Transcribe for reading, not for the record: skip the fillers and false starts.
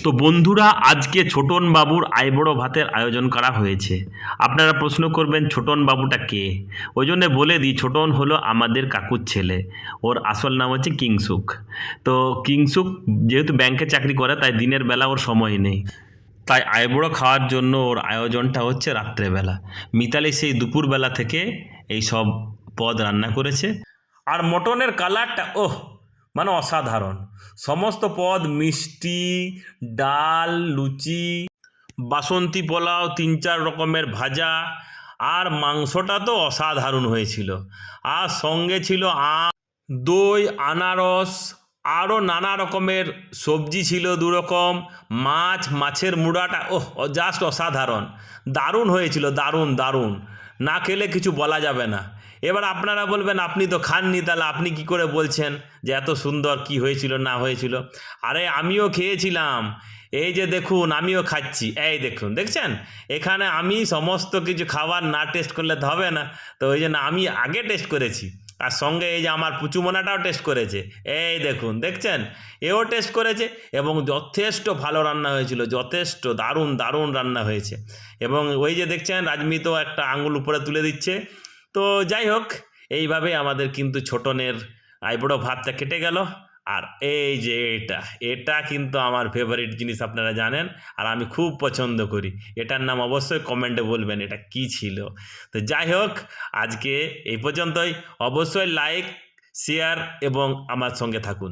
তো বন্ধুরা, আজকে ছোটন বাবুর আইবুড়ো ভাতের আয়োজন করা হয়েছে। আপনারা প্রশ্ন করবেন ছোটন বাবুটা কে। ওই জন্য বলে দিই, ছোটন হলো আমাদের কাকুর ছেলে। ওর আসল নাম হচ্ছে কিংসুক। তো কিংসুক যেহেতু ব্যাংকে চাকরি করে, তাই দিনের বেলা ওর সময় নেই। তাই আইবুড়ো খাওয়ার জন্য ওর আয়োজনটা হচ্ছে রাত্রেবেলা। মিতালি সেই দুপুরবেলা থেকে এই সব পদ রান্না করেছে। আর মটনের কালারটা মানে অসাধারণ। সমস্ত পদ মিষ্টি, ডাল, লুচি, বাসন্তী পোলাও, ৩-৪ রকমের ভাজা, আর মাংসটা তো অসাধারণ হয়েছিল। আর সঙ্গে ছিল আম, দই, আনারস, আরও নানা রকমের সবজি ছিল ২ রকম, মাছের মুড়াটা জাস্ট অসাধারণ। দারুণ হয়েছিল, দারুণ দারুণ। না খেলে কিছু বলা যাবে না। এবার আপনারা বলবেন আপনি তো খাননি, তাহলে আপনি কি করে বলছেন যে এত সুন্দর কি হয়েছিল না হয়েছিল। আরে আমিও খেয়েছিলাম। এই যে দেখুন, আমিও খাচ্ছি, এই দেখুন, দেখছেন? এখানে আমি সমস্ত কিছু খাবার না টেস্ট করলে তো হবে না। তো ওই জন্য আমি আগে টেস্ট করেছি। আর সঙ্গে এই যে আমার পুচুমোনাটাও টেস্ট করেছে। এই দেখুন, দেখছেন? এও টেস্ট করেছে এবং যথেষ্ট ভালো রান্না হয়েছিল, যথেষ্ট দারুণ দারুণ রান্না হয়েছে। এবং ওই যে দেখছেন, রাজমিতও একটা আঙুল উপরে তুলে দিচ্ছে। তো যাই হোক, এইভাবে আমাদের কিন্তু ছোটনের আইবুড়ো ভাতটা কেটে গেল। আর এই যে এটা এটা কিন্তু আমার ফেভারিট জিনিস, আপনারা জানেন। আর আমি খুব পছন্দ করি। এটার নাম অবশ্যই কমেন্টে বলবেন এটা কি ছিল। তো যাই হোক, আজকে এই পর্যন্তই। অবশ্যই লাইক, শেয়ার এবং আমার সঙ্গে থাকুন।